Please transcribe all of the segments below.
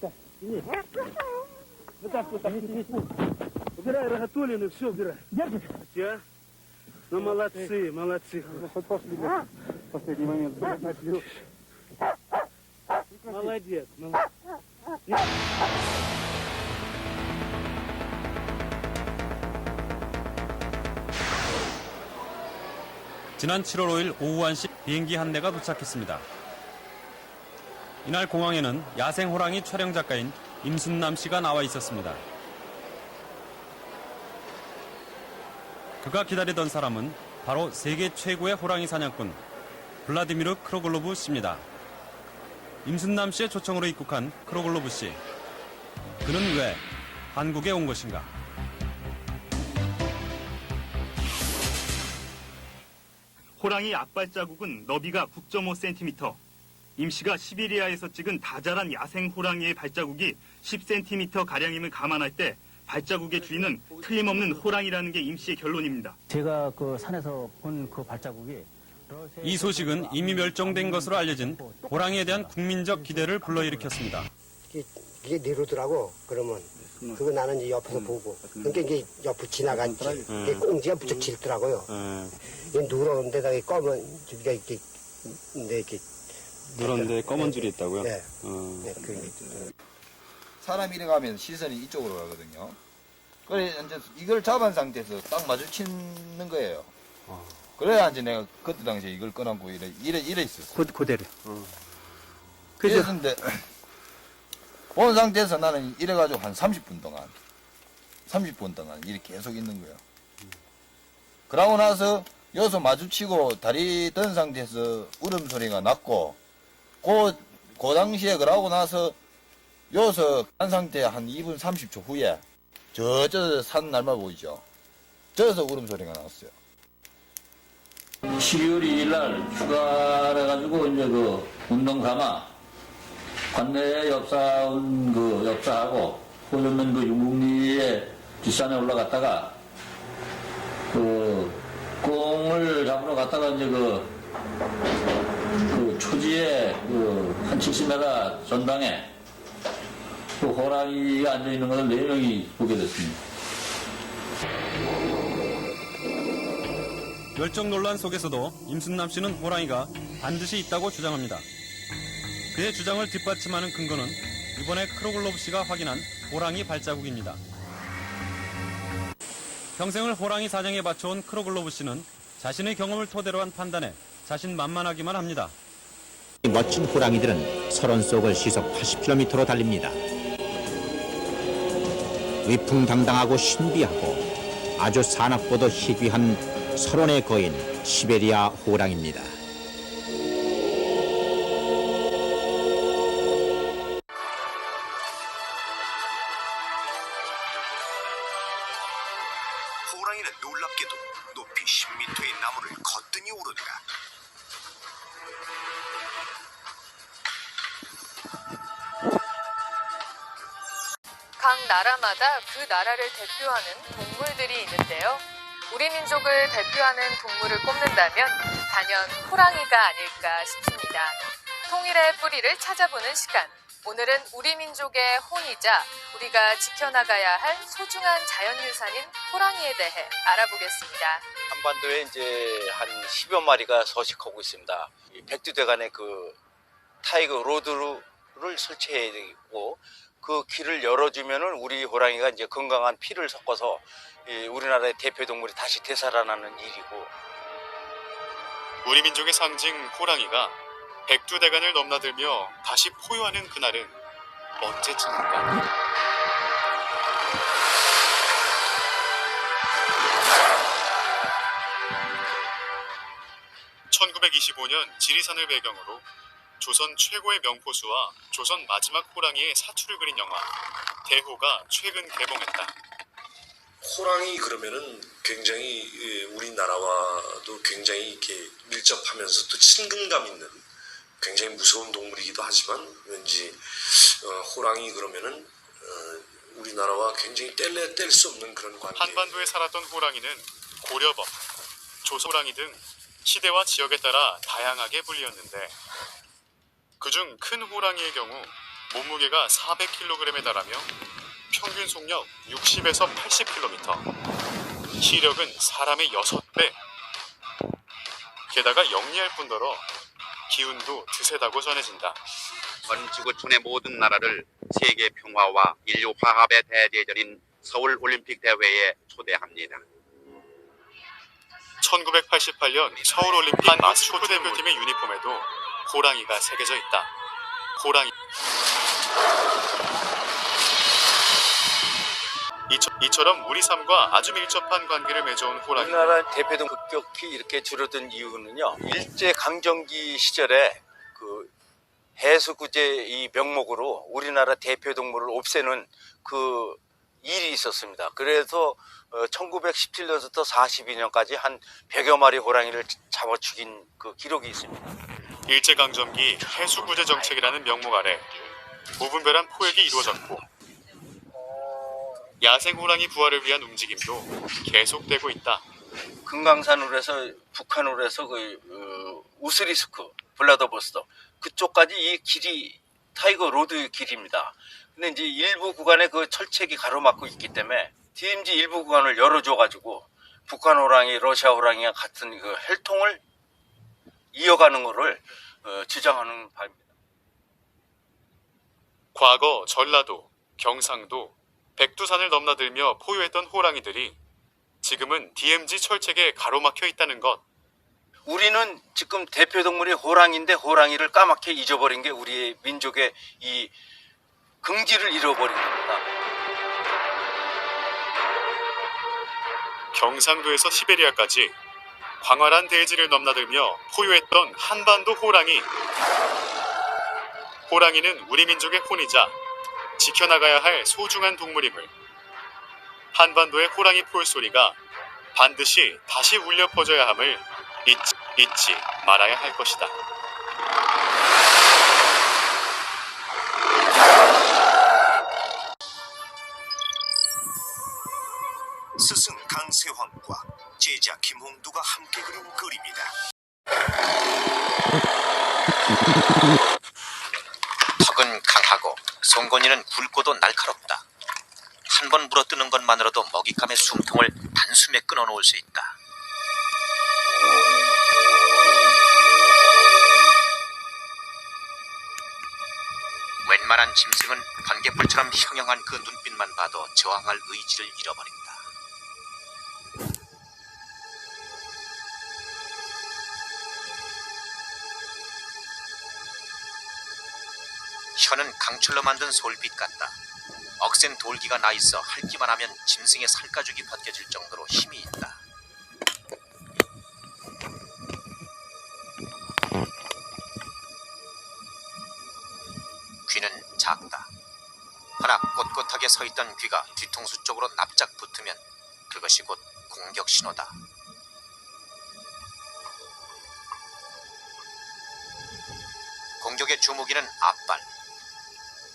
вот. Вот так, вот так. Убирай рогатулины, все убирай. Держишь? Все. Ну, молодцы, молодцы. Хоть пошли, последний момент. Молодец, молодец. 지난 7월 5일 오후 1시 비행기 한 대가 도착했습니다. 이날 공항에는 야생 호랑이 촬영 작가인 임순남 씨가 나와 있었습니다. 그가 기다리던 사람은 바로 세계 최고의 호랑이 사냥꾼 블라디미르 크로글로브 씨입니다. 임순남 씨의 초청으로 입국한 크로글로브 씨. 그는 왜 한국에 온 것인가? 호랑이 앞발자국은 너비가 9.5cm. 임 씨가 시베리아에서 찍은 다자란 야생 호랑이의 발자국이 10cm 가량임을 감안할 때 발자국의 주인은 틀림없는 호랑이라는 게 임 씨의 결론입니다. 제가 그 산에서 본 그 발자국이 이 소식은 이미 멸종된 것으로 알려진 호랑이에 대한 국민적 기대를 불러일으켰습니다. 이게 내려오더라고. 그러면 그거 나는 이제 옆에서 보고. 그러니까 이게 옆으로 지나갔지. 이게 꽁지가 무척 짖더라고요. 이 누런 데다가 검은 줄기가 이렇게 누런 데 검은 줄이 있다고요? 네. 네, 그게. 사람이 이래 가면 시선이 이쪽으로 가거든요. 그래 이제 이걸 잡은 상태에서 딱 마주치는 거예요. 그래야 이제 내가 그때 당시에 이걸 꺼내고 이래 있었어. 그대로. 그랬는데 본 상태에서 나는 이래가지고 한 30분 동안 이렇게 계속 있는 거예요. 그러고 나서 여기서 마주치고 다리 든 상태에서 울음소리가 났고 그 당시에 그러고 나서 여기서 한 상태 한 2분 30초 후에 저 산 날만 보이죠? 저기서 울음소리가 났어요. 12월 2일 날 휴가를 해가지고 이제 그 운동 삼아 관내에 엽사하고 호전면 그 용궁리에 뒷산에 올라갔다가 그 꽁을 잡으러 갔다가 이제 그 초지에 한 70m 전방에 그 호랑이가 앉아 있는 것을 4명이 보게 됐습니다. 멸종 논란 속에서도 임순남 씨는 호랑이가 반드시 있다고 주장합니다. 그의 주장을 뒷받침하는 근거는 이번에 크로글로브 씨가 확인한 호랑이 발자국입니다. 평생을 호랑이 사냥에 바쳐온 크로글로브 씨는 자신의 경험을 토대로 한 판단에 자신만만하기만 합니다. 멋진 호랑이들은 설원 속을 시속 80km로 달립니다. 위풍당당하고 신비하고 아주 산악보도 희귀한 설원의 거인 시베리아 호랑이입니다. 호랑이는 놀랍게도 높이 10m의 나무를 거뜬히 오르는가. 각 나라마다 그 나라를 대표하는 동물들이 있는데요. 우리 민족을 대표하는 동물을 꼽는다면 단연 호랑이가 아닐까 싶습니다. 통일의 뿌리를 찾아보는 시간. 오늘은 우리 민족의 혼이자 우리가 지켜나가야 할 소중한 자연유산인 호랑이에 대해 알아보겠습니다. 한반도에 이제 한 10여 마리가 서식하고 있습니다. 백두대간에 그 타이거 로드를 설치해야 되고 그 길을 열어주면은 우리 호랑이가 이제 건강한 피를 섞어서 우리나라의 대표 동물이 다시 되살아나는 일이고. 우리 민족의 상징 호랑이가 백두대간을 넘나들며 다시 포효하는 그날은 언제쯤인가? (1925년) 지리산을 배경으로 조선 최고의 명포수와 조선 마지막 호랑이의 사투를 그린 영화 대호가 최근 개봉했다. 호랑이 그러면은 굉장히 우리나라와도 굉장히 이렇게 밀접하면서 또 친근감 있는 굉장히 무서운 동물이기도 하지만 왠지 호랑이 그러면은 우리나라와 굉장히 뗄 수 없는 그런 관계. 한반도에 살았던 호랑이는 고려범, 조소호랑이 등 시대와 지역에 따라 다양하게 불리었는데 그중 큰 호랑이의 경우 몸무게가 400kg에 달하며 평균 속력 60에서 80km, 시력은 사람의 6배. 게다가 영리할 뿐더러 기운도 드세다고 전해진다. 전 지구촌의 모든 나라를 세계 평화와 인류 화합의 대제전인 서울 올림픽 대회에 초대합니다. 1988년 서울 올림픽 마스코트 대표팀의 유니폼에도 호랑이가 새겨져 있다. 호랑이. 이처럼 우리 삶과 아주 밀접한 관계를 맺어온 호랑이. 우리나라 대표동 급격히 이렇게 줄어든 이유는요, 일제 강점기 시절에 그 해수구제 이 명목으로 우리나라 대표 동물을 없애는 그 일이 있었습니다. 그래서 1917년부터 42년까지 한 100여 마리 호랑이를 잡아 죽인 그 기록이 있습니다. 일제강점기 해수구제 정책이라는 명목 아래 무분별한 포획이 이루어졌고 야생 호랑이 부활을 위한 움직임도 계속되고 있다. 금강산으로 해서 북한으로 해서 우스리스크, 블라더버스터 그쪽까지 이 길이 타이거 로드 길입니다. 근데 이제 일부 구간에 그 철책이 가로막고 있기 때문에 DMZ 일부 구간을 열어줘가지고 북한 호랑이, 러시아 호랑이와 같은 그 혈통을 이어가는 것을 주장하는 바입니다. 과거 전라도, 경상도, 백두산을 넘나들며 포효했던 호랑이들이 지금은 DMZ 철책에 가로막혀 있다는 것. 우리는 지금 대표 동물이 호랑이인데 호랑이를 까맣게 잊어버린 게 우리의 민족의 이 긍지를 잃어버린 겁니다. 경상도에서 시베리아까지 광활한 대지를 넘나들며 포효했던 한반도 호랑이. 호랑이는 우리 민족의 혼이자 지켜나가야 할 소중한 동물임을 한반도의 호랑이 포효소리가 반드시 다시 울려 퍼져야 함을 잊지 말아야 할 것이다. 스승 강세황과 제자 김홍두가 함께 그린 그림이다. 턱은 강하고 송곳니는 굵고도 날카롭다. 한 번 물어뜯는 것만으로도 먹잇감의 숨통을 단숨에 끊어놓을 수 있다. 웬만한 짐승은 번개불처럼 형형한 그 눈빛만 봐도 저항할 의지를 잃어버린다. 혀는 강철로 만든 솔빛 같다. 억센 돌기가 나 있어 핥기만 하면 짐승의 살가죽이 벗겨질 정도로 힘이 있다. 귀는 작다. 하나 꼿꼿하게 서 있던 귀가 뒤통수 쪽으로 납작 붙으면 그것이 곧 공격 신호다. 공격의 주무기는 앞발.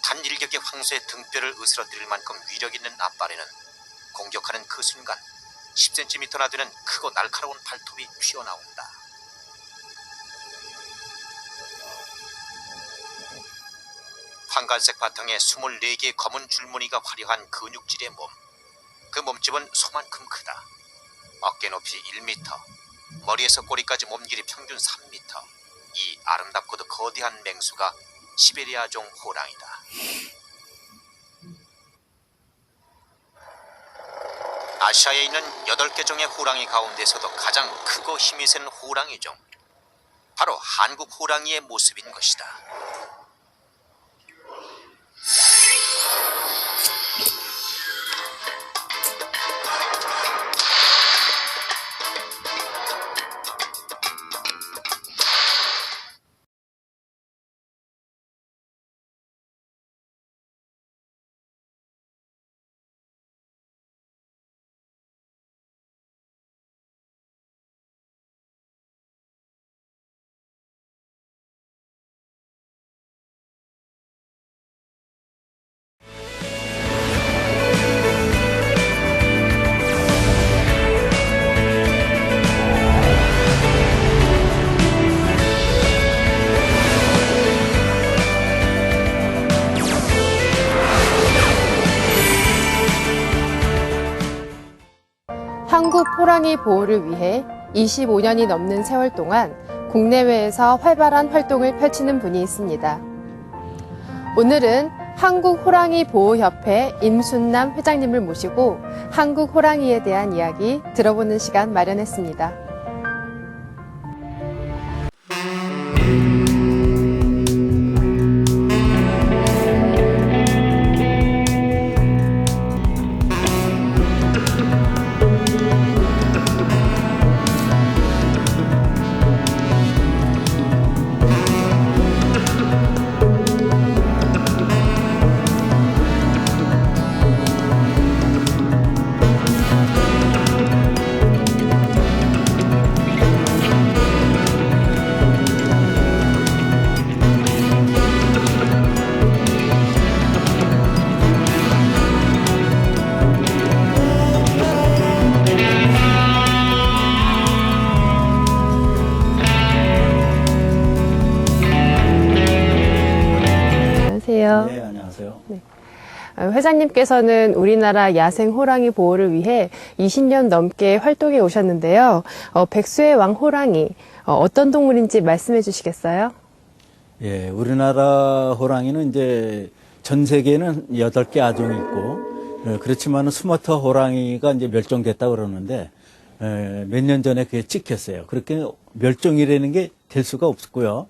단 일격의 황소의 등뼈를 으스러뜨릴 만큼 위력 있는 앞발에는 공격하는 그 순간 10cm나 되는 크고 날카로운 발톱이 튀어나온다. 황갈색 바탕에 24개의 검은 줄무늬가 화려한 근육질의 몸. 그 몸집은 소만큼 크다. 어깨 높이 1m, 머리에서 꼬리까지 몸 길이 평균 3m. 이 아름답고도 거대한 맹수가 시베리아종 호랑이다. 아시아에 있는 8개 종의 호랑이 가운데서도 가장 크고 힘이 센 호랑이종. 바로 한국 호랑이의 모습인 것이다. 한국 호랑이 보호를 위해 25년이 넘는 세월 동안 국내외에서 활발한 활동을 펼치는 분이 있습니다. 오늘은 한국호랑이보호협회 임순남 회장님을 모시고 한국 호랑이에 대한 이야기 들어보는 시간 마련했습니다. 안녕하세요. 네, 안녕하세요. 회장님께서는 우리나라 야생 호랑이 보호를 위해 20년 넘게 활동해 오셨는데요. 백수의 왕 호랑이 어떤 동물인지 말씀해 주시겠어요? 예, 우리나라 호랑이는 이제 전 세계에는 8개 아종이 있고, 그렇지만은 스마트 호랑이가 이제 멸종됐다 그러는데, 몇 년 전에 그게 찍혔어요. 그렇게 멸종이라는 게 될 수가 없고요.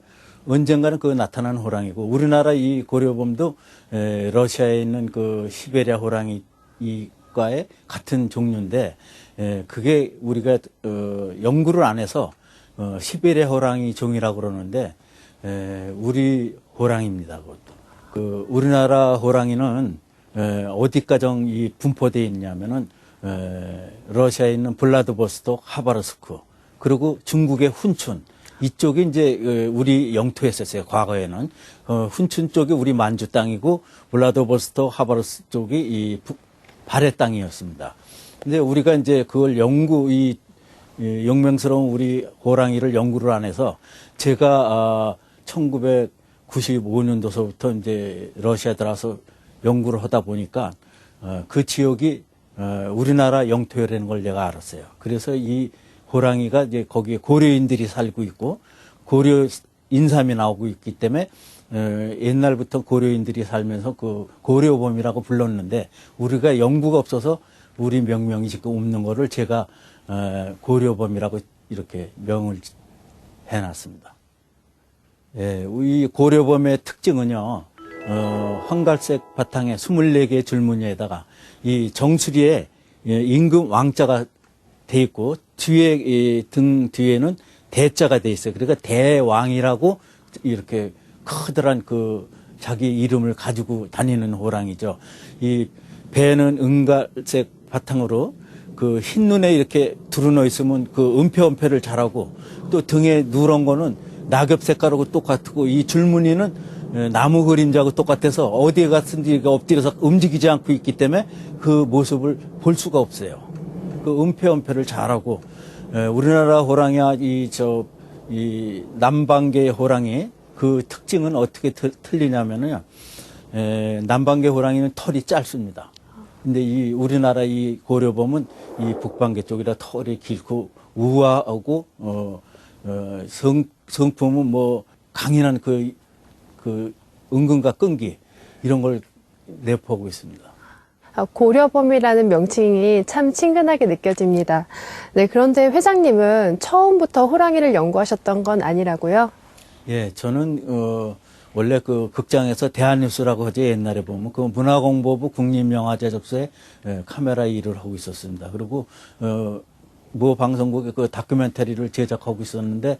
언젠가는 그 나타난 호랑이고, 우리나라 이 고려범도 러시아에 있는 그 시베리아 호랑이과의 같은 종류인데, 그게 우리가 연구를 안 해서 시베리아 호랑이 종이라고 그러는데, 우리 호랑이입니다. 그것도. 그 우리나라 호랑이는 어디까지 이 분포되어 있냐면은 러시아에 있는 블라디보스토크, 하바르스크, 그리고 중국의 훈춘, 이쪽이 이제 우리 영토였었어요. 과거에는 훈춘 쪽이 우리 만주 땅이고 블라디보스토크, 하바르스크 쪽이 이 발해 땅이었습니다. 근데 우리가 이제 그걸 이 영명스러운 우리 호랑이를 연구를 안 해서 제가 1995년도서부터 이제 러시아 들어와서 연구를 하다 보니까 그 지역이 우리나라 영토라는 걸 내가 알았어요. 그래서 이 호랑이가 이제 거기에 고려인들이 살고 있고 고려 인삼이 나오고 있기 때문에 옛날부터 고려인들이 살면서 그 고려범이라고 불렀는데 우리가 연구가 없어서 우리 명명이 지금 없는 거를 제가 고려범이라고 이렇게 명을 해놨습니다. 예, 이 고려범의 특징은요, 황갈색 바탕에 24개의 줄무늬에다가 이 정수리에 임금 왕자가 돼 있고 뒤에 등 뒤에는 대자가 돼 있어요. 그러니까 대왕이라고 이렇게 커다란 그 자기 이름을 가지고 다니는 호랑이죠. 이 배는 은갈색 바탕으로 그 흰눈에 이렇게 드러나 있으면 그 은폐를 잘하고 또 등에 누런 거는 낙엽 색깔하고 똑같고 이 줄무늬는 나무 그림자하고 똑같아서 어디에 갔든지 엎드려서 움직이지 않고 있기 때문에 그 모습을 볼 수가 없어요. 그 은폐를 잘하고 우리나라 호랑이와 이 남방계 호랑이 그 특징은 어떻게 틀리냐면요. 남방계 호랑이는 털이 짧습니다. 근데 이 우리나라 이 고려범은 이 북방계 쪽이라 털이 길고 우아하고 성품은 뭐 강인한 그 은근과 끈기 이런 걸 내포하고 있습니다. 고려범이라는 명칭이 참 친근하게 느껴집니다. 네, 그런데 회장님은 처음부터 호랑이를 연구하셨던 건 아니라고요? 예, 저는 원래 그 극장에서 대한뉴스라고 하죠. 옛날에 보면 그 문화공보부 국립영화제작소에 카메라 일을 하고 있었습니다. 그리고 모 방송국에 그 다큐멘터리를 제작하고 있었는데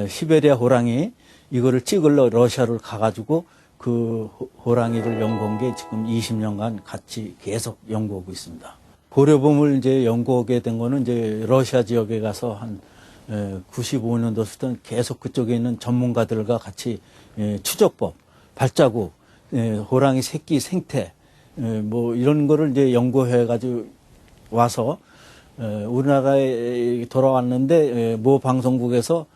시베리아 호랑이 이거를 찍으러 러시아를 가가지고 그 호랑이를 연구한 게 지금 20년간 같이 계속 연구하고 있습니다. 고려범을 이제 연구하게 된 거는 이제 러시아 지역에 가서 한 95년도부터 계속 그쪽에 있는 전문가들과 같이 추적법, 발자국, 호랑이 새끼 생태, 뭐 이런 거를 이제 연구해가지고 와서 우리나라에 돌아왔는데 모 방송국에서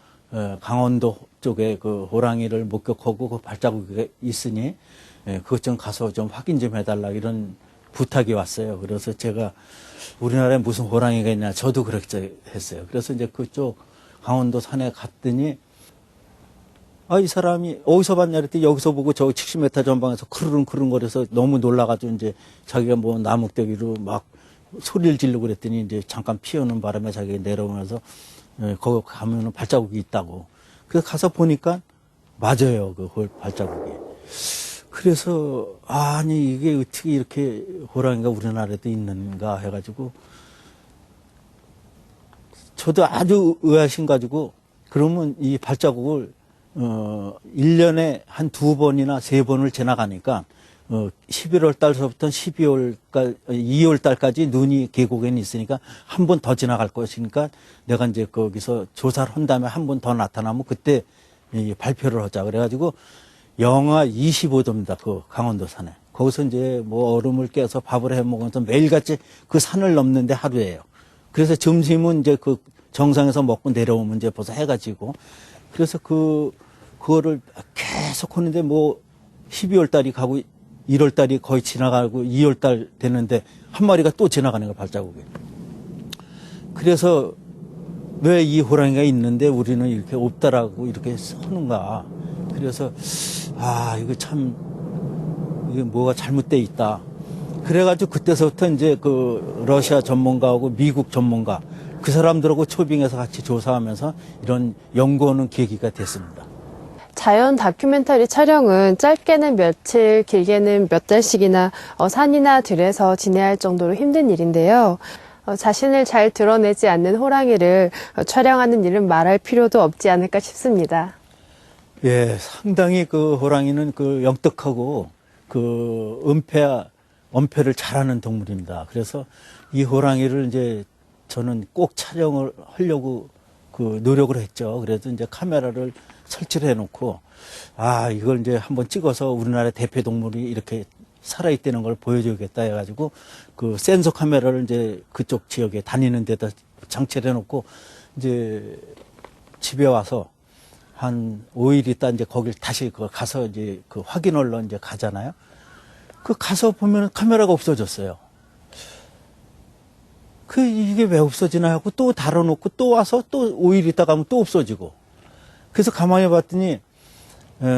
강원도 쪽에 그 호랑이를 목격하고 그 발자국이 있으니 그것 좀 가서 좀 확인 좀 해달라 이런 부탁이 왔어요. 그래서 제가 우리나라에 무슨 호랑이가 있냐, 저도 그렇게 했어요. 그래서 이제 그쪽 강원도 산에 갔더니, 이 사람이 어디서 봤냐 그랬더니 여기서 보고 저 70m 전방에서 크르릉거려서 너무 놀라가지고 이제 자기가 뭐 나뭇대기로 막 소리를 지르고 그랬더니 이제 잠깐 피우는 바람에 자기가 내려오면서 거기 가면은 발자국이 있다고. 그래서 가서 보니까 맞아요. 그 발자국이. 그래서 아니 이게 어떻게 이렇게 호랑이가 우리나라에도 있는가 해가지고 저도 아주 의아심 가지고 그러면 이 발자국을 1년에 한 2번이나 3번을 지나가니까 11월 달서부터 2월 달까지 눈이 계곡에는 있으니까 한 번 더 지나갈 것이니까 내가 이제 거기서 조사를 한 다음에 한 번 더 나타나면 그때 발표를 하자. 그래가지고 영하 25도입니다. 그 강원도 산에. 거기서 이제 뭐 얼음을 깨서 밥을 해 먹으면서 매일같이 그 산을 넘는데 하루예요. 그래서 점심은 이제 그 정상에서 먹고 내려오면 이제 벌써 해가 지고 그래서 그거를 계속 하는데 뭐 12월 달이 가고 1월 달이 거의 지나가고 2월 달 되는데 한 마리가 또 지나가는 거야, 발자국이. 그래서 왜 이 호랑이가 있는데 우리는 이렇게 없다라고 이렇게 서는가. 그래서 이거 참 이게 뭐가 잘못돼 있다. 그래가지고 그때서부터 이제 그 러시아 전문가하고 미국 전문가 그 사람들하고 초빙해서 같이 조사하면서 이런 연구하는 계기가 됐습니다. 자연 다큐멘터리 촬영은 짧게는 며칠, 길게는 몇 달씩이나 산이나 들에서 지내야 할 정도로 힘든 일인데요. 자신을 잘 드러내지 않는 호랑이를 촬영하는 일은 말할 필요도 없지 않을까 싶습니다. 예, 상당히 그 호랑이는 그 영특하고 그 엄폐를 잘하는 동물입니다. 그래서 이 호랑이를 이제 저는 꼭 촬영을 하려고 그 노력을 했죠. 그래서 이제 카메라를 설치를 해놓고 이걸 이제 한번 찍어서 우리나라 대표 동물이 이렇게 살아있다는 걸 보여줘야겠다 해가지고 그 센서 카메라를 이제 그쪽 지역에 다니는 데다 장치를 해놓고 이제 집에 와서 한 5일 있다 이제 거길 다시 가서 이제 그 확인하러 이제 가잖아요. 그 가서 보면 카메라가 없어졌어요. 이게 왜 없어지나 하고 또 달아놓고 또 와서 또 5일 있다 가면 또 없어지고. 그래서 가만히 봤더니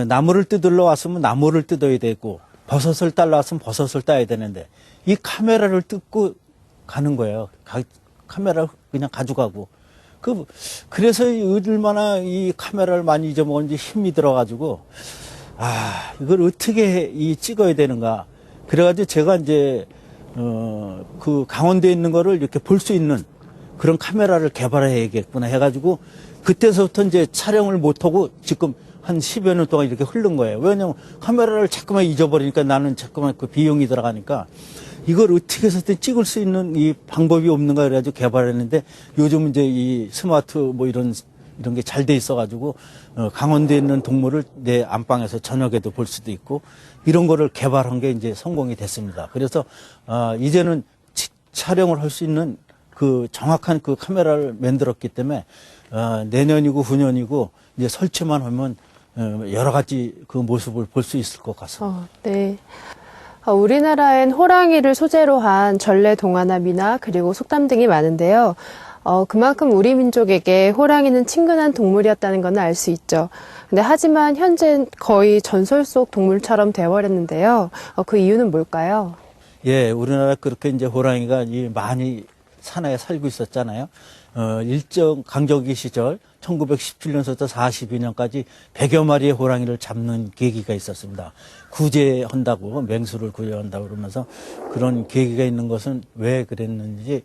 나무를 뜯으러 왔으면 나무를 뜯어야 되고 버섯을 따러 왔으면 버섯을 따야 되는데 이 카메라를 뜯고 가는 거예요. 카메라를 그냥 가져가고. 그래서 얼마나 이 카메라를 많이 잊어먹었는지 힘이 들어가지고 이걸 어떻게 찍어야 되는가. 그래가지고 제가 이제 그 강원도에 있는 거를 이렇게 볼 수 있는 그런 카메라를 개발해야겠구나 해가지고 그때서부터 이제 촬영을 못하고 지금 한 10여 년 동안 이렇게 흐른 거예요. 왜냐면 카메라를 자꾸만 잊어버리니까 나는 자꾸만 그 비용이 들어가니까 이걸 어떻게 해서든 찍을 수 있는 이 방법이 없는가 그래가지고 개발했는데 요즘 이제 이 스마트 뭐 이런 게 잘 돼 있어가지고 강원도에 있는 동물을 내 안방에서 저녁에도 볼 수도 있고 이런 거를 개발한 게 이제 성공이 됐습니다. 그래서 이제는 촬영을 할 수 있는 그 정확한 그 카메라를 만들었기 때문에 내년이고 후년이고 이제 설치만 하면 여러 가지 그 모습을 볼 수 있을 것 같습니다. 네. 우리나라엔 호랑이를 소재로 한 전래 동화나미나 그리고 속담 등이 많은데요. 그만큼 우리 민족에게 호랑이는 친근한 동물이었다는 건 알 수 있죠. 근데 하지만 현재는 거의 전설 속 동물처럼 되어버렸는데요. 그 이유는 뭘까요? 예, 우리나라 그렇게 이제 호랑이가 많이 산에 살고 있었잖아요. 일정 강점기 시절 1917년부터 42년까지 100여 마리의 호랑이를 잡는 계기가 있었습니다. 구제한다고, 맹수를 구제한다고 그러면서 그런 계기가 있는 것은 왜 그랬는지,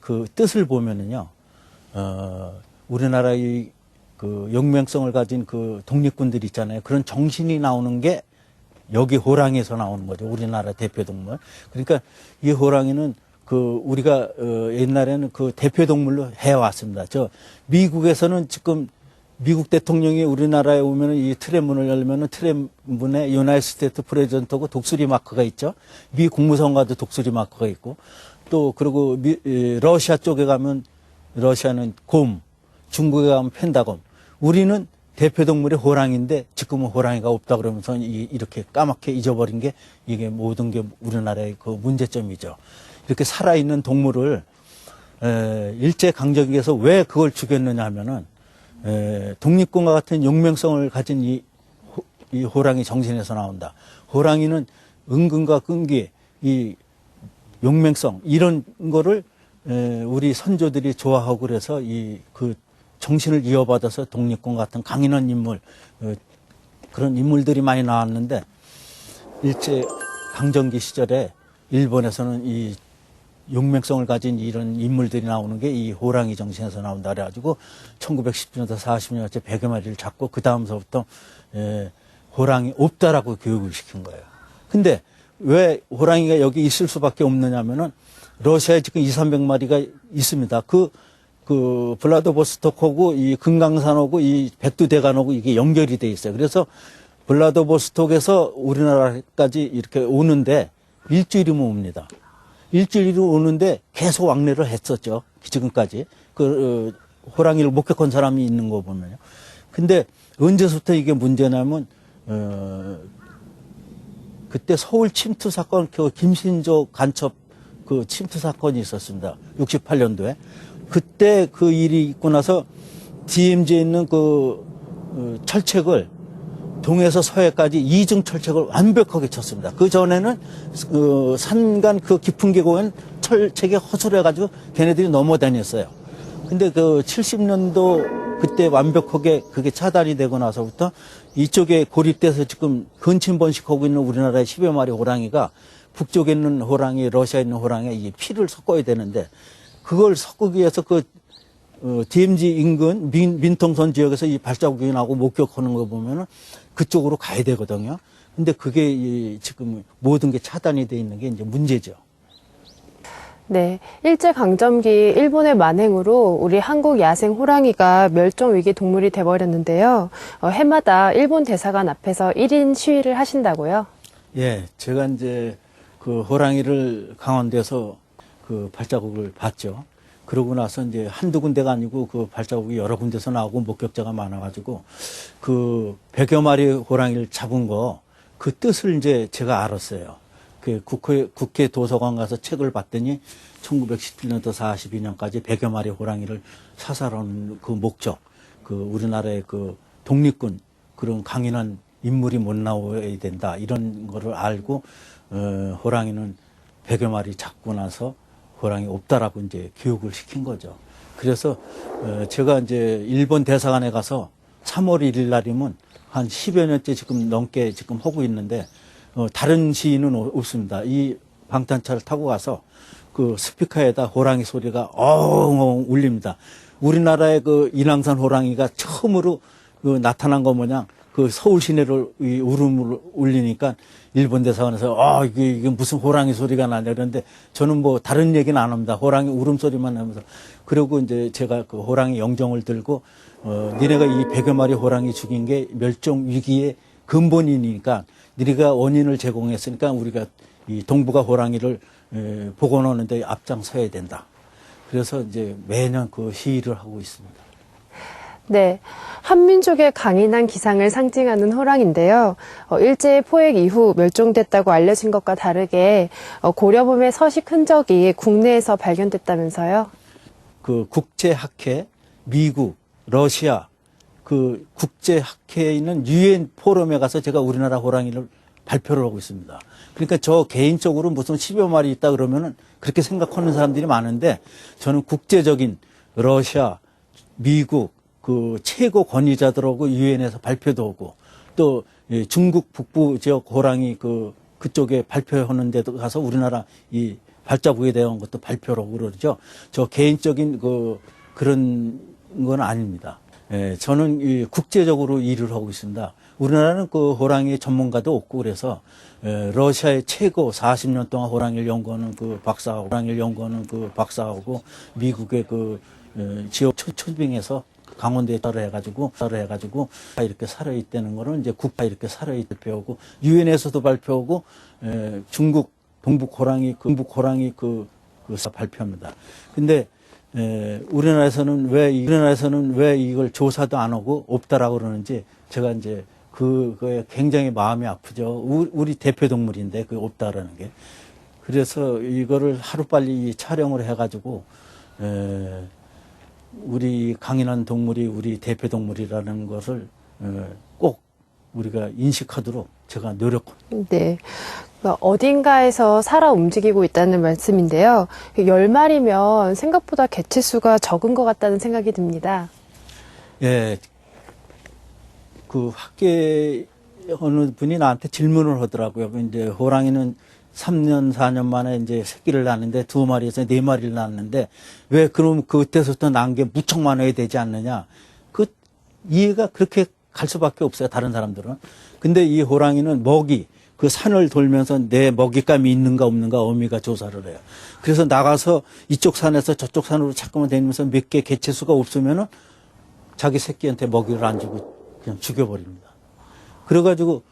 그 뜻을 보면은요, 우리나라의 그 용맹성을 가진 그 독립군들 있잖아요. 그런 정신이 나오는 게 여기 호랑이에서 나오는 거죠. 우리나라 대표 동물. 그러니까 이 호랑이는 우리가 옛날에는 그 대표 동물로 해왔습니다. 미국에서는 지금 미국 대통령이 우리나라에 오면은 이 트램 문을 열면은 트램 문에 유나이티드 스테이트 프레지던트하고 독수리 마크가 있죠. 미 국무성과도 독수리 마크가 있고 또 그리고 러시아 쪽에 가면 러시아는 곰, 중국에 가면 펜다곤. 우리는 대표 동물이 호랑이인데 지금은 호랑이가 없다 그러면서 이렇게 까맣게 잊어버린 게 이게 모든 게 우리나라의 그 문제점이죠. 이렇게 살아있는 동물을 일제강점기에서 왜 그걸 죽였느냐 하면은 독립군과 같은 용맹성을 가진 이 호랑이 정신에서 나온다. 호랑이는 은근과 끈기, 이 용맹성 이런 거를 우리 선조들이 좋아하고 그래서 그 정신을 이어받아서 독립군 같은 강인한 인물 그런 인물들이 많이 나왔는데 일제 강점기 시절에 일본에서는 이 용맹성을 가진 이런 인물들이 나오는 게 이 호랑이 정신에서 나온다 그래가지고 1910년부터 40년째 100여 마리를 잡고 그 다음서부터 호랑이 없다라고 교육을 시킨 거예요. 근데 왜 호랑이가 여기 있을 수밖에 없느냐면은 러시아에 지금 200~300마리가 있습니다. 그 블라디보스톡하고 이 금강산하고 이 백두대간하고 이게 연결이 돼 있어요. 그래서 블라디보스톡에서 우리나라까지 이렇게 오는데 일주일이면 옵니다. 일주일이 오는데 계속 왕래를 했었죠. 지금까지. 호랑이를 목격한 사람이 있는 거 보면요. 근데 언제부터 이게 문제냐면, 그때 서울 침투 사건, 김신조 간첩 침투 사건이 있었습니다. 68년도에. 그때 그 일이 있고 나서 DMZ에 있는 철책을 동에서 서해까지 이중 철책을 완벽하게 쳤습니다. 그 전에는 산간 깊은 계곡엔 철책이 허술해가지고 걔네들이 넘어다녔어요. 근데 70년도 그때 완벽하게 그게 차단이 되고 나서부터 이쪽에 고립돼서 지금 근친번식하고 있는 우리나라의 10여 마리 호랑이가 북쪽에 있는 호랑이, 러시아에 있는 호랑이가 이 피를 섞어야 되는데 그걸 섞기 위해서 DMZ 인근 민통선 지역에서 이 발자국이 나고 목격하는 거 보면은 그쪽으로 가야 되거든요. 근데 그게 지금 모든 게 차단이 돼 있는 게 이제 문제죠. 네, 일제강점기 일본의 만행으로 우리 한국 야생 호랑이가 멸종위기 동물이 돼버렸는데요. 해마다 일본 대사관 앞에서 1인 시위를 하신다고요? 예, 제가 이제 그 호랑이를 강원도에서 그 발자국을 봤죠. 그러고 나서 이제 한두 군데가 아니고 그 발자국이 여러 군데서 나오고 목격자가 많아가지고 100여 마리 호랑이를 잡은 그 뜻을 이제 제가 알았어요. 국회 도서관 가서 책을 봤더니 1917년부터 42년까지 100여 마리 호랑이를 사살한 그 목적, 우리나라의 독립군 그런 강인한 인물이 못 나와야 된다 이런 거를 알고 호랑이는 100여 마리 잡고 나서 호랑이 없다라고 이제 교육을 시킨 거죠. 그래서 제가 이제 일본 대사관에 가서 3월 1일 날이면 한 10여 년째 지금 넘게 지금 하고 있는데 다른 시인은 없습니다. 이 방탄차를 타고 가서 스피커에다 호랑이 소리가 엉엉 울립니다. 우리나라의 인왕산 호랑이가 처음으로 나타난 거 모양 서울 시내를 울음을 울리니까 일본 대사관에서 이게 무슨 호랑이 소리가 나냐 그러는데 저는 뭐 다른 얘기는 안 합니다. 호랑이 울음소리만 하면서 그리고 이제 제가 호랑이 영정을 들고 니네가 이 100여 마리 호랑이 죽인 게 멸종 위기의 근본이니까 니네가 원인을 제공했으니까 우리가 이 동북아 호랑이를 복원하는데 앞장서야 된다. 그래서 이제 매년 시위를 하고 있습니다. 네, 한민족의 강인한 기상을 상징하는 호랑인데요. 일제의 포획 이후 멸종됐다고 알려진 것과 다르게 고려범의 서식 흔적이 국내에서 발견됐다면서요? 국제학회, 미국, 러시아 국제학회에 있는 유엔 포럼에 가서 제가 우리나라 호랑이를 발표를 하고 있습니다. 그러니까 저 개인적으로 무슨 10여 마리 있다 그러면은 그렇게 생각하는 사람들이 많은데 저는 국제적인 러시아, 미국 최고 권위자들하고 유엔에서 발표도 하고 또 중국 북부 지역 호랑이 그쪽에 발표하는 데도 가서 우리나라 이 발자국에 대한 것도 발표를 하고 그러죠. 저 개인적인 그런 건 아닙니다. 저는 국제적으로 일을 하고 있습니다. 우리나라는 호랑이 전문가도 없고 그래서 러시아의 최고 40년 동안 호랑이를 연구하는 호랑이를 연구하는 박사하고 미국의 지역 초빙에서 강원도에 따라 해가지고 이렇게 살아있다는 거는 이제 국가 이렇게 살아있다 발표하고 유엔에서도 발표하고 중국 동북 호랑이 발표합니다. 근데 우리나라에서는 왜 이걸 조사도 안 하고 없다라고 그러는지 제가 이제 그거에 굉장히 마음이 아프죠. 우리 대표 동물인데 그 없다라는 게. 그래서 이거를 하루빨리 촬영을 해가지고 우리 강인한 동물이 우리 대표 동물이라는 것을 꼭 우리가 인식하도록 제가 노력합니다. 네. 어딘가에서 살아 움직이고 있다는 말씀인데요. 10마리면 생각보다 개체수가 적은 것 같다는 생각이 듭니다. 예. 그 학계 어느 분이 나한테 질문을 하더라고요. 이제 호랑이는 3년, 4년 만에 이제 새끼를 낳는데 2마리에서 4마리를 낳는데 왜 그럼 그때부터 낳은 게 무척 많아야 되지 않느냐. 그 이해가 그렇게 갈 수밖에 없어요. 다른 사람들은. 근데 이 호랑이는 먹이, 그 산을 돌면서 내 먹잇감이 있는가 없는가 어미가 조사를 해요. 그래서 나가서 이쪽 산에서 저쪽 산으로 자꾸만 다니면서 몇 개 개체수가 없으면은 자기 새끼한테 먹이를 안 주고 그냥 죽여버립니다. 그래가지고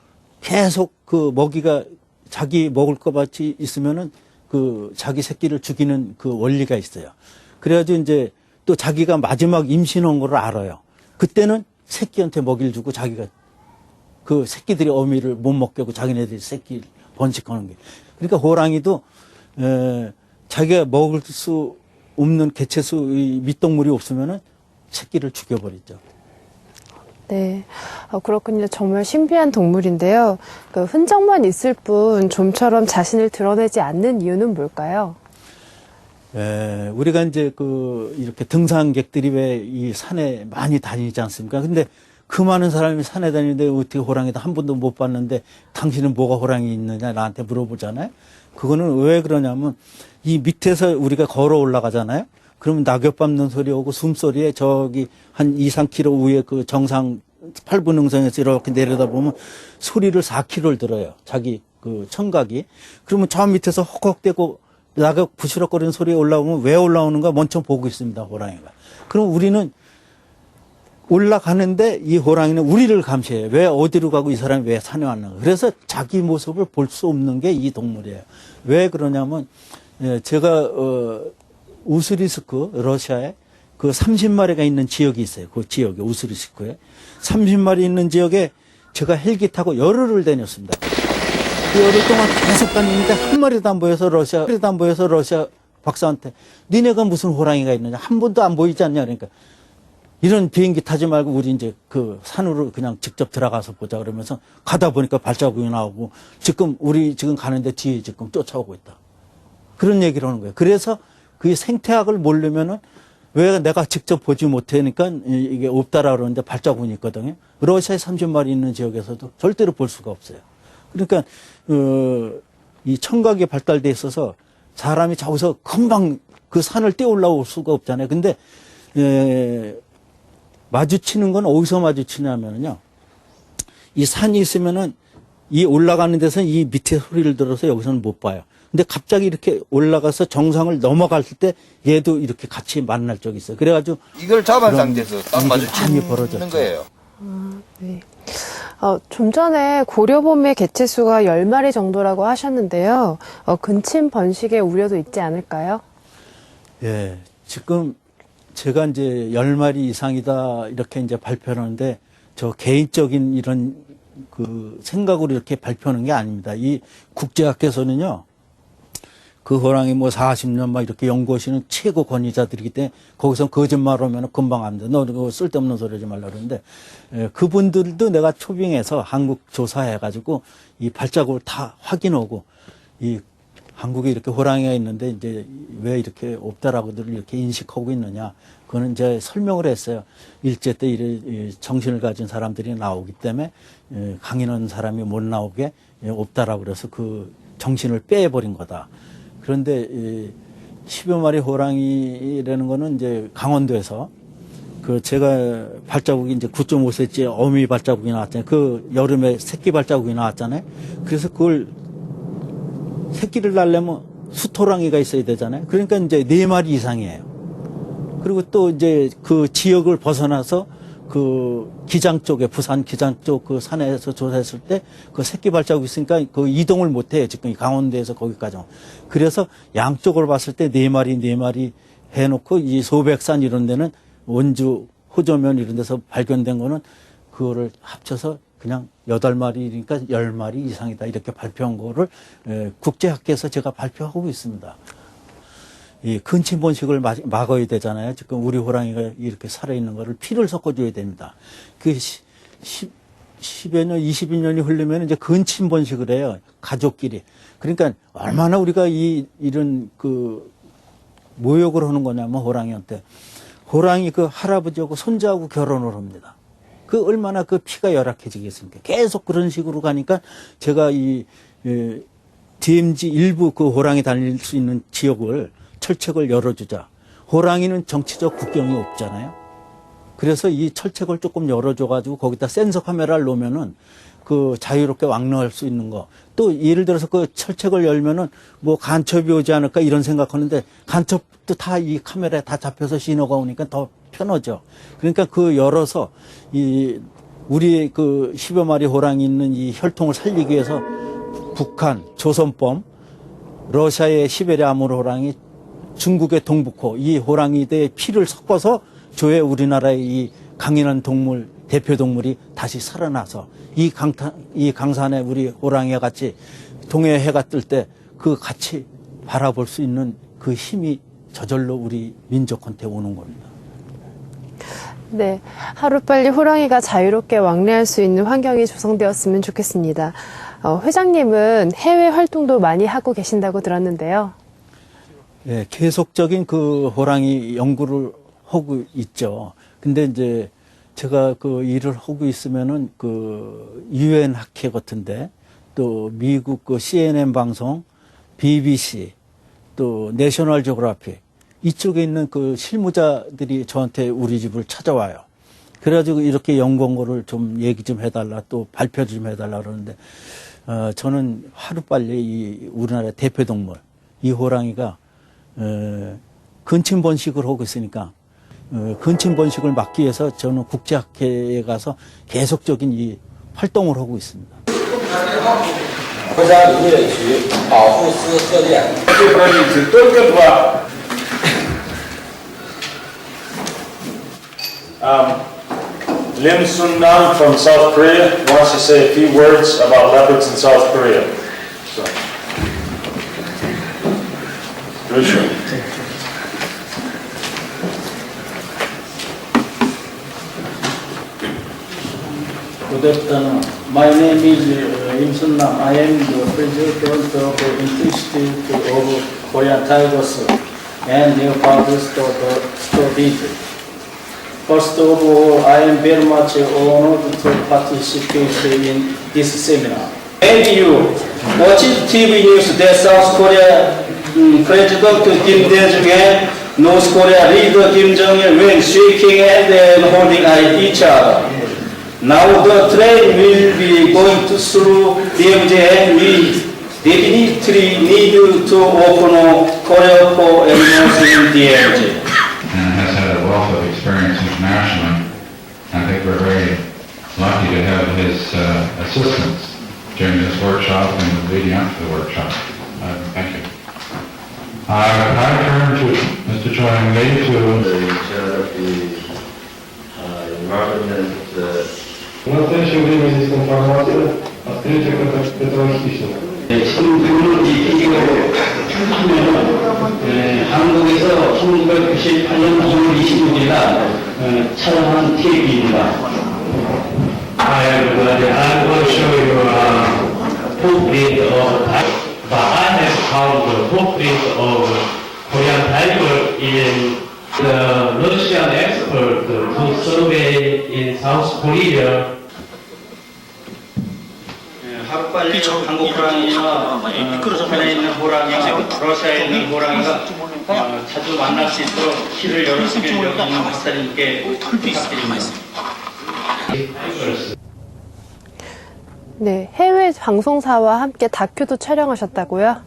계속 그 먹이가 자기 먹을 것 같이 있으면은 그 자기 새끼를 죽이는 그 원리가 있어요. 그래가지고 이제 또 자기가 마지막 임신한 거를 알아요. 그때는 새끼한테 먹이를 주고 자기가 그 새끼들이 어미를 못 먹게 하고 자기네들이 새끼를 번식하는 게. 그러니까 호랑이도 자기가 먹을 수 없는 개체수의 밑동물이 없으면은 새끼를 죽여버리죠. 네. 그렇군요. 정말 신비한 동물인데요. 그 흔적만 있을 뿐 좀처럼 자신을 드러내지 않는 이유는 뭘까요? 우리가 이제 이렇게 등산객들이 왜 이 산에 많이 다니지 않습니까? 근데 그 많은 사람이 산에 다니는데 어떻게 호랑이도 한 번도 못 봤는데 당신은 뭐가 호랑이 있느냐 나한테 물어보잖아요. 그거는 왜 그러냐면 이 밑에서 우리가 걸어 올라가잖아요. 그러면 낙엽 밟는 소리 오고 숨소리에 저기 한 2-3km 위에 그 정상 8분 능선에서 이렇게 내려다보면 소리를 4km를 들어요. 자기 그 청각이. 그러면 저 밑에서 헉헉대고 낙엽 부시럭거리는 소리에 올라오면 왜 올라오는가 먼저 보고 있습니다. 호랑이가. 그럼 우리는 올라가는데 이 호랑이는 우리를 감시해요. 왜 어디로 가고 이 사람이 왜 산에 왔는가. 그래서 자기 모습을 볼 수 없는 게 이 동물이에요. 왜 그러냐면 제가 우스리스크 러시아에 그 30마리가 있는 지역이 있어요. 그 지역에 우스리스크에 30마리 있는 지역에 제가 헬기 타고 열흘을 다녔습니다. 그 열흘 동안 계속 다니는데 한 마리도 안 보여서 러시아 박사한테 니네가 무슨 호랑이가 있느냐 한 번도 안 보이지 않냐 그러니까 이런 비행기 타지 말고 우리 이제 그 산으로 그냥 직접 들어가서 보자 그러면서 가다 보니까 발자국이 나오고 우리 지금 가는데 뒤에 지금 쫓아오고 있다. 그런 얘기를 하는 거예요. 그래서 그 생태학을 모르면은 왜 내가 직접 보지 못하니까 이게 없다라 그러는데 발자국이 있거든요. 러시아에 30마리 있는 지역에서도 절대로 볼 수가 없어요. 그러니까 이 청각이 발달돼 있어서 사람이 저기서 금방 그 산을 뛰어 올라올 수가 없잖아요. 근데 마주치는 건 어디서 마주치냐면요. 이 산이 있으면은 이 올라가는 데서는 이 밑에 소리를 들어서 여기서는 못 봐요. 근데 갑자기 이렇게 올라가서 정상을 넘어갈 때 얘도 이렇게 같이 만날 적이 있어요. 그래가지고 이걸 잡은 상태에서 딱 마주치는 벌어졌죠. 거예요. 네. 좀 전에 고려범의 개체수가 10마리 정도라고 하셨는데요. 근침 번식의 우려도 있지 않을까요? 예. 지금 제가 이제 10마리 이상이다 이렇게 이제 발표하는데 저 개인적인 이런 그 생각으로 이렇게 발표하는 게 아닙니다. 이 국제학회에서는요. 그 호랑이 뭐 40년 막 이렇게 연구하시는 최고 권위자들이기 때문에 거기서 거짓말 하면 금방 압니다. 너 그거 쓸데없는 소리 하지 말라 그러는데 그분들도 내가 초빙해서 한국 조사해가지고 이 발자국을 다 확인하고 이 한국에 이렇게 호랑이가 있는데 이제 왜 이렇게 없다라고들 이렇게 인식하고 있느냐. 그거는 이제 설명을 했어요. 일제 때 이래 정신을 가진 사람들이 나오기 때문에 강인한 사람이 못 나오게 없다라고 그래서 그 정신을 빼버린 거다. 그런데 10여 마리 호랑이라는 거는 이제 강원도에서 그 제가 발자국이 이제 9.5cm 어미 발자국이 나왔잖아요. 그 여름에 새끼 발자국이 나왔잖아요. 그래서 그걸 새끼를 낳으려면 수토랑이가 있어야 되잖아요. 그러니까 이제 4마리 이상이에요. 그리고 또 이제 그 지역을 벗어나서 그 기장 쪽에 부산 기장 쪽 그 산에서 조사했을 때 그 새끼 발자국이 있으니까 그 이동을 못 해요. 지금 강원도에서 거기까지. 그래서 양쪽으로 봤을 때 4마리 해놓고 이 소백산 이런 데는 원주 호저면 이런 데서 발견된 거는 그거를 합쳐서 그냥 8마리니까 10마리 이상이다 이렇게 발표한 거를 국제학계에서 제가 발표하고 있습니다. 이 근침 번식을 막아야 되잖아요. 지금 우리 호랑이가 이렇게 살아있는 거를 피를 섞어줘야 됩니다. 그 10여 년, 20여 년이 흐르면 이제 근침 번식을 해요. 가족끼리. 그러니까 얼마나 우리가 이런 그 모욕을 하는 거냐면 호랑이한테. 호랑이 그 할아버지하고 손자하고 결혼을 합니다. 그 얼마나 그 피가 열악해지겠습니까? 계속 그런 식으로 가니까 제가 DMZ 일부 그 호랑이 다닐 수 있는 지역을 철책을 열어주자. 호랑이는 정치적 국경이 없잖아요. 그래서 이 철책을 조금 열어줘가지고 거기다 센서 카메라를 놓으면은 그 자유롭게 왕래할 수 있는 거. 또 예를 들어서 그 철책을 열면은 뭐 간첩이 오지 않을까 이런 생각하는데 간첩도 다 이 카메라에 다 잡혀서 신호가 오니까 더 편하죠. 그러니까 그 열어서 우리 그 10여 마리 호랑이 있는 이 혈통을 살리기 위해서 북한, 조선범, 러시아의 시베리아 아무르 호랑이, 중국의 동북호 이 호랑이들의 피를 섞어서 조에 우리나라의 이 강인한 동물, 대표 동물이 다시 살아나서 이 강산에 우리 호랑이와 같이 동해 해가 뜰 때 그 같이 바라볼 수 있는 그 힘이 저절로 우리 민족한테 오는 겁니다. 네, 하루빨리 호랑이가 자유롭게 왕래할 수 있는 환경이 조성되었으면 좋겠습니다. 회장님은 해외 활동도 많이 하고 계신다고 들었는데요. 네, 계속적인 그 호랑이 연구를 하고 있죠. 근데 이제 제가 그 일을 하고 있으면은 그 UN 학회 같은데 또 미국 그 CNN 방송, BBC, 또 내셔널 지오그래피 이쪽에 있는 그 실무자들이 저한테 우리 집을 찾아와요. 그래가지고 이렇게 연구한 좀 얘기 좀 해달라, 또 발표 좀 해달라 그러는데, 저는 하루빨리 이 우리나라의 대표 동물, 이 호랑이가, 근침 번식을 하고 있으니까, 근침 번식을 막기 위해서 저는 국제학회에 가서 계속적인 이 활동을 하고 있습니다. Lim Sun-nam from South Korea wants to say a few words about leopards in South Korea. So, Good afternoon. My name is Lim Sun-nam. I am the president of the Institute of Korean Tigers and Leopards Studies. First of all, I am very much honored to participate in this seminar. And you watched TV news that South Korea President Kim Dae-jung and North Korea leader Kim Jong-il were shaking hands and holding each other. Now the train will be going through DMZ and we definitely need to open Korea for animals in DMZ. And has had a wealth of experience internationally. I think we're very lucky to have his assistance during this workshop and leading up to the workshop. Thank you. I turn to Mr. Choi Lee to the environment. 한국에서 1998년 2월 26일날 촬영한 TV입니다. I will show you footprint of but I have found the footprint of Korean tiger in the Russian expert to survey in South Korea. 하루빨리 한국 호랑이와 우크라이나에 있는 호랑이와 러시아에 있는 호랑이가 자주 만날 수 있도록 길을 열었으면 여기 있는 박사님께 부탁드립니다. 네, 해외 방송사와 함께 다큐도 촬영하셨다고요?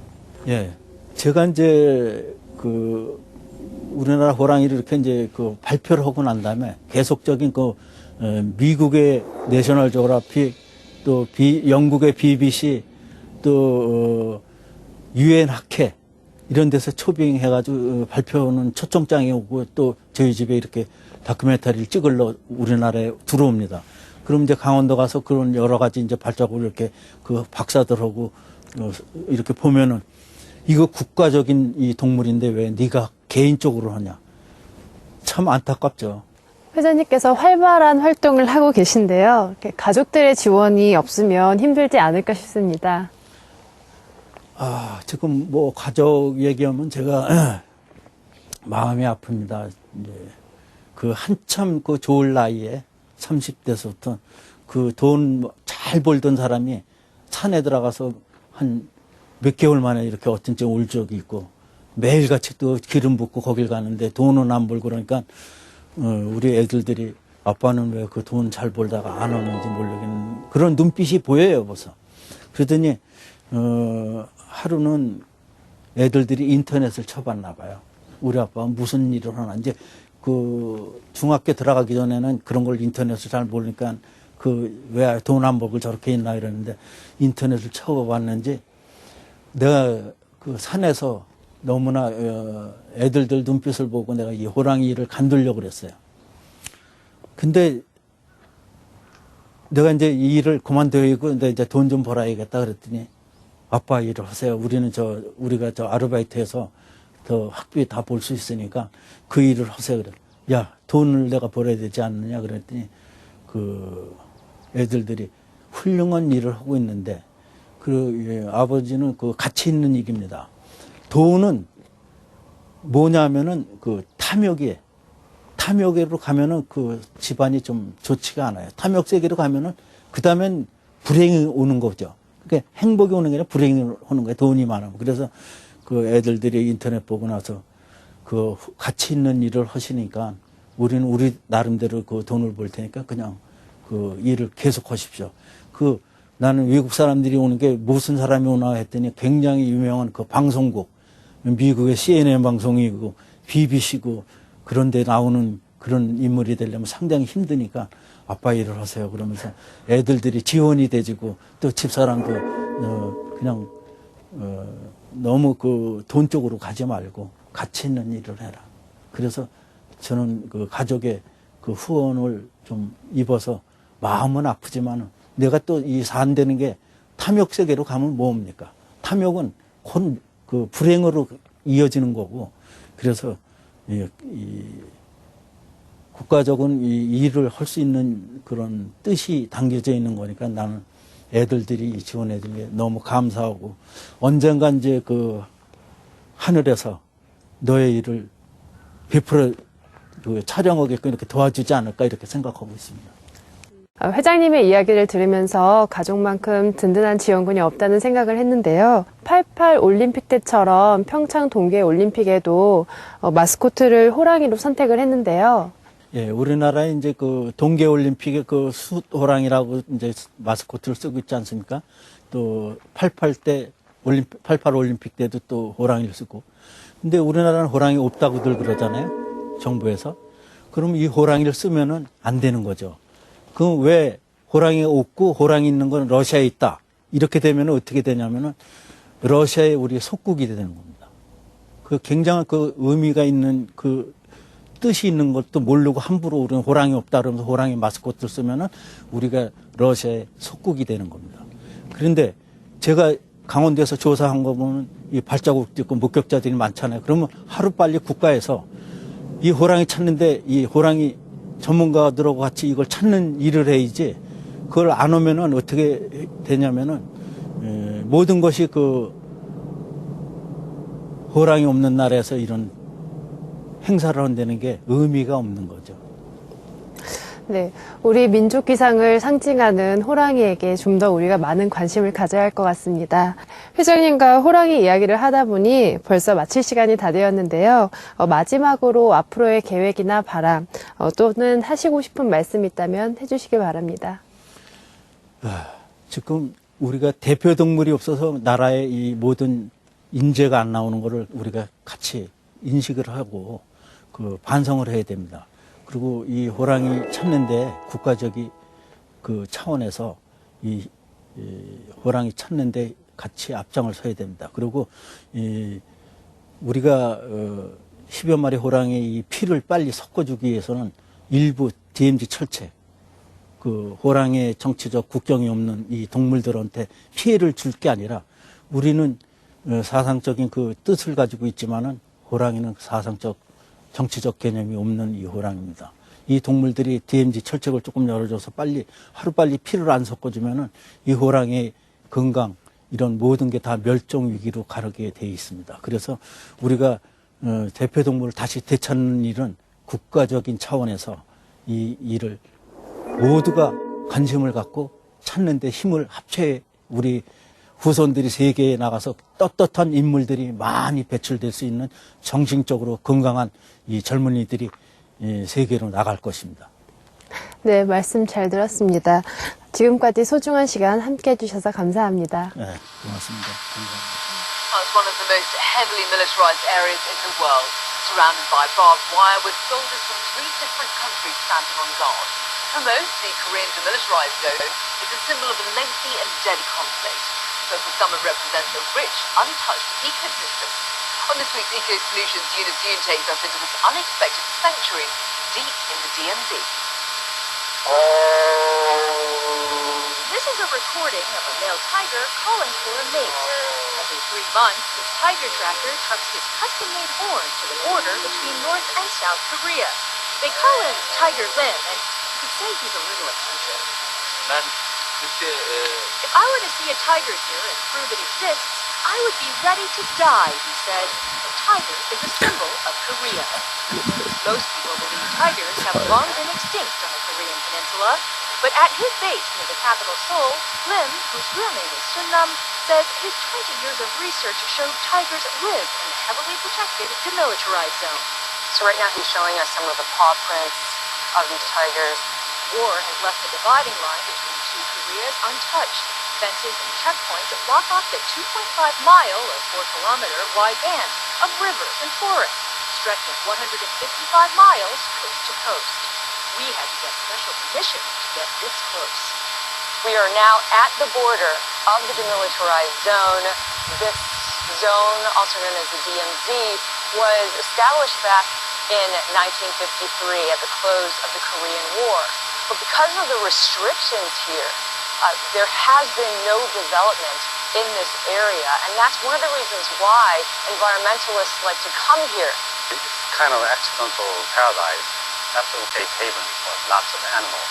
예. 제가 이제 그 우리나라 호랑이를 이렇게 이제 그 발표를 하고 난 다음에 계속적인 그 미국의 내셔널 지오그래피 또 영국의 BBC 또 UN 학회 이런 데서 초빙해가지고 발표는 초청장이 오고 또 저희 집에 이렇게 다큐멘터리를 찍으러 우리나라에 들어옵니다. 그럼 이제 강원도 가서 그런 여러 가지 이제 발자국을 이렇게 그 박사들하고 이렇게 보면은 이거 국가적인 이 동물인데 왜 네가 개인적으로 하냐. 참 안타깝죠. 회장님께서 활발한 활동을 하고 계신데요. 이렇게 가족들의 지원이 없으면 힘들지 않을까 싶습니다. 지금 뭐 가족 얘기하면 제가 마음이 아픕니다. 이제 그 한참 그 좋을 나이에 30대서부터 그 돈 잘 벌던 사람이 산에 들어가서 한 몇 개월 만에 이렇게 어떤 때 올 적이 있고 매일같이 또 기름 붓고 거길 가는데 돈은 안 벌고 그러니까 우리 애들들이 아빠는 왜 그 돈 잘 벌다가 안 오는지 모르겠는 그런 눈빛이 보여요 벌써. 그러더니 하루는 애들들이 인터넷을 쳐봤나 봐요. 우리 아빠가 무슨 일을 하나. 이제 그 중학교 들어가기 전에는 그런 걸 인터넷을 잘 모르니까 그 왜 돈 안 벌고 저렇게 있나 이러는데 인터넷을 쳐봤는지 내가 그 산에서 너무나 애들들 눈빛을 보고 내가 이 호랑이를 간두려고 그랬어요. 근데 내가 이제 이 일을 그만두고 근데 이제 돈 좀 벌어야겠다 그랬더니 아빠 일을 하세요. 우리가 저 아르바이트해서 더 학비 다 벌 수 있으니까 그 일을 하세요. 그래. 야, 돈을 내가 벌어야 되지 않느냐 그랬더니 그 애들들이 훌륭한 일을 하고 있는데 아버지는 그 가치 있는 일입니다. 돈은 뭐냐면은 그 탐욕으로 가면은 그 집안이 좀 좋지가 않아요. 탐욕 세계로 가면은 그 다음엔 불행이 오는 거죠. 그러니까 행복이 오는 게 아니라 불행이 오는 거예요. 돈이 많으면. 그래서 그 애들들이 인터넷 보고 나서 그 가치 있는 일을 하시니까 우리는 우리 나름대로 그 돈을 벌 테니까 그냥 그 일을 계속 하십시오. 나는 외국 사람들이 오는 게 무슨 사람이 오나 했더니 굉장히 유명한 그 방송국, 미국의 CNN 방송이고 BBC고 그런 데 나오는 그런 인물이 되려면 상당히 힘드니까 아빠 일을 하세요. 그러면서 애들들이 지원이 돼지고 또 집사람도 그냥 너무 그 돈 쪽으로 가지 말고 가치 있는 일을 해라. 그래서 저는 그 가족의 그 후원을 좀 입어서 마음은 아프지만 내가 또 이 산되는 게 탐욕 세계로 가면 뭡니까? 탐욕은 그 불행으로 이어지는 거고 그래서 이 국가적인 이 일을 할 수 있는 그런 뜻이 담겨져 있는 거니까 나는 애들들이 지원해 준 게 너무 감사하고 언젠가 이제 그 하늘에서 너의 일을 베풀어 촬영하게끔 이렇게 도와주지 않을까 이렇게 생각하고 있습니다. 회장님의 이야기를 들으면서 가족만큼 든든한 지원군이 없다는 생각을 했는데요. 88 올림픽 때처럼 평창 동계 올림픽에도 마스코트를 호랑이로 선택을 했는데요. 예, 우리나라에 이제 그 동계 올림픽에 그 숫호랑이라고 이제 마스코트를 쓰고 있지 않습니까? 또 88 올림픽 때도 또 호랑이를 쓰고. 근데 우리나라는 호랑이 없다고들 그러잖아요. 정부에서. 그럼 이 호랑이를 쓰면은 안 되는 거죠. 그럼 왜 호랑이가 없고 호랑이 있는 건 러시아에 있다. 이렇게 되면 어떻게 되냐면은 러시아의 우리 속국이 되는 겁니다. 그 굉장한 그 의미가 있는 그 뜻이 있는 것도 모르고 함부로 우리는 호랑이 없다 그러면서 호랑이 마스코트를 쓰면은 우리가 러시아의 속국이 되는 겁니다. 그런데 제가 강원도에서 조사한 거 보면 이 발자국도 있고 목격자들이 많잖아요. 그러면 하루빨리 국가에서 이 호랑이 찾는데 이 호랑이 전문가들하고 같이 이걸 찾는 일을 해야지 그걸 안 오면은 어떻게 되냐면은 모든 것이 그 호랑이 없는 나라에서 이런 행사를 한다는 게 의미가 없는 거죠. 네, 우리 민족 기상을 상징하는 호랑이에게 좀 더 우리가 많은 관심을 가져야 할 것 같습니다. 회장님과 호랑이 이야기를 하다 보니 벌써 마칠 시간이 다 되었는데요. 마지막으로 앞으로의 계획이나 바람 또는 하시고 싶은 말씀이 있다면 해주시기 바랍니다. 지금 우리가 대표 동물이 없어서 나라의 이 모든 인재가 안 나오는 거를 우리가 같이 인식을 하고 그 반성을 해야 됩니다. 그리고 이 호랑이 찾는데 국가적인 그 차원에서 이 호랑이 찾는데 같이 앞장을 서야 됩니다. 그리고 우리가 10여 마리 호랑이 이 피를 빨리 섞어주기 위해서는 일부 DMZ 철책, 그 호랑이의 정치적 국경이 없는 이 동물들한테 피해를 줄 게 아니라 우리는 사상적인 그 뜻을 가지고 있지만은 호랑이는 사상적 정치적 개념이 없는 이 호랑이입니다. 이 동물들이 DMZ 철책을 조금 열어줘서 하루빨리 피를 안 섞어주면은 이 호랑이의 건강, 이런 모든 게 다 멸종 위기로 가게 돼 있습니다. 그래서 우리가 대표 동물을 다시 되찾는 일은 국가적인 차원에서 이 일을 모두가 관심을 갖고 찾는 데 힘을 합쳐야 우리 후손들이 세계에 나가서 떳떳한 인물들이 많이 배출될 수 있는 정신적으로 건강한 이 젊은이들이 세계로 나갈 것입니다. 네, 말씀 잘 들었습니다. 지금까지 소중한 시간 함께 해주셔서 감사합니다. 네, 고맙습니다. 감사합니다. It's one of the most heavily militarized areas in the world, surrounded by barbed wire with soldiers from 3 different countries standing on guard. For most, the Korean demilitarized zone is a symbol of a lengthy and deadly conflict, but for some it represents a rich, untouched ecosystem. On this week's Eco Solutions, Eunice Yoon takes us into this unexpected sanctuary deep in the DMZ. This is a recording of a male tiger calling for a mate. Every 3 months, this tiger tracker trucks his custom-made horn to the border between North and South Korea. They call him Tiger Lim, and you could say he's a little eccentric. If I were to see a tiger here and prove it exists, I would be ready to die, he said. The tiger is a symbol of Korea. Most people believe tigers have long been extinct on the Korean peninsula, but at his base near the capital Seoul, Lim, whose real name is Sunnam, says his 20 years of research showed tigers live in the heavily protected demilitarized zone. So right now he's showing us some of the paw prints of these tigers. War has left the dividing line between 2 Koreas untouched. Fences and checkpoints block off the 2.5-mile or 4-kilometer wide band of rivers and forests, stretching 155 miles coast to coast. We had to get special permission to get this close. We are now at the border of the demilitarized zone. This zone, also known as the DMZ, was established back in 1953 at the close of the Korean War. But because of the restrictions here, there has been no development in this area, and that's one of the reasons why environmentalists like to come here. It's kind of accidental paradise, absolute safe haven for lots of animals.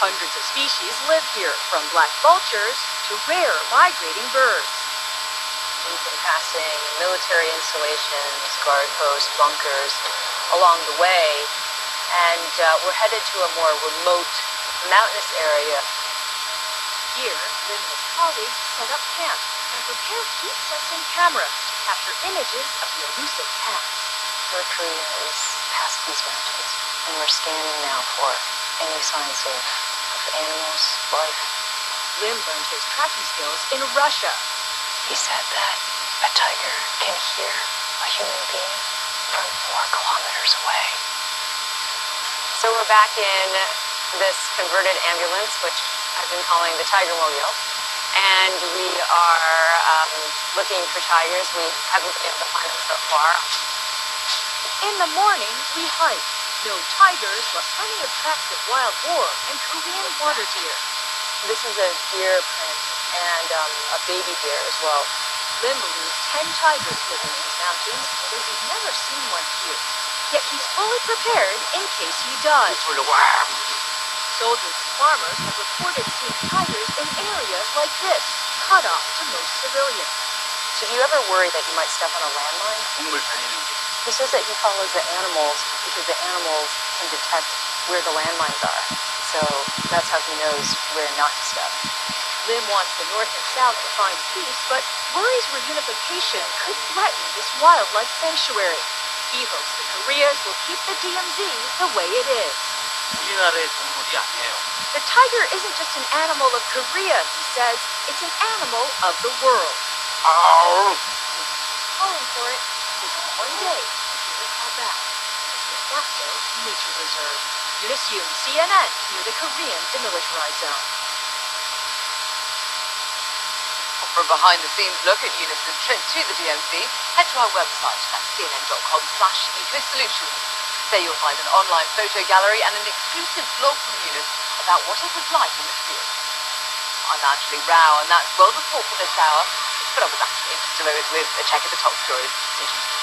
Hundreds of species live here, from black vultures to rare migrating birds. We've been passing military installations, guard posts, bunkers along the way, and we're headed to a more remote, mountainous area. Here, Lim and his colleagues set up camp and prepare heat-sensing cameras to capture images of the elusive cats. North Korea is past these mountains, and we're scanning now for any signs of animals, life. Lim learned his tracking skills in Russia. He said that a tiger can hear a human being from 4 kilometers away. So we're back in this converted ambulance, which I've been calling the Tiger Mobile, and we are looking for tigers. We haven't been able to find them so far. In the morning, we hike. No tigers, but plenty of tracks of wild boar and Korean water deer. This is a deer print and a baby deer as well. Lim believes 10 tigers live in these mountains, though he's never seen one here. Yet he's fully prepared in case he does. Soldiers and farmers have reported seeing tigers in areas like this, cut off to most civilians. So do you ever worry that you might step on a landmine? He says that he follows the animals because the animals can detect where the landmines are. So that's how he knows where not to step. Lim wants the North and South to find peace, but worries reunification could threaten this wildlife sanctuary. He hopes the Koreas will keep the DMZ the way it is. The tiger isn't just an animal of Korea, he says. It's an animal of the world. Calling for it, taking one day to hear it call back. The de facto nature reserve. Eunice Yoon, CNN, near the Korean demilitarized zone. For a behind-the-scenes look at Eunice's trip to the DMZ, head to our website, that's cnn.com/ecosolutions. There you'll find an online photo gallery and an exclusive blog from Eunice about what it was like in the field. I'm Anjali Rao, and that's World Report for this hour. But I'll be back in just a moment with a check of the top stories.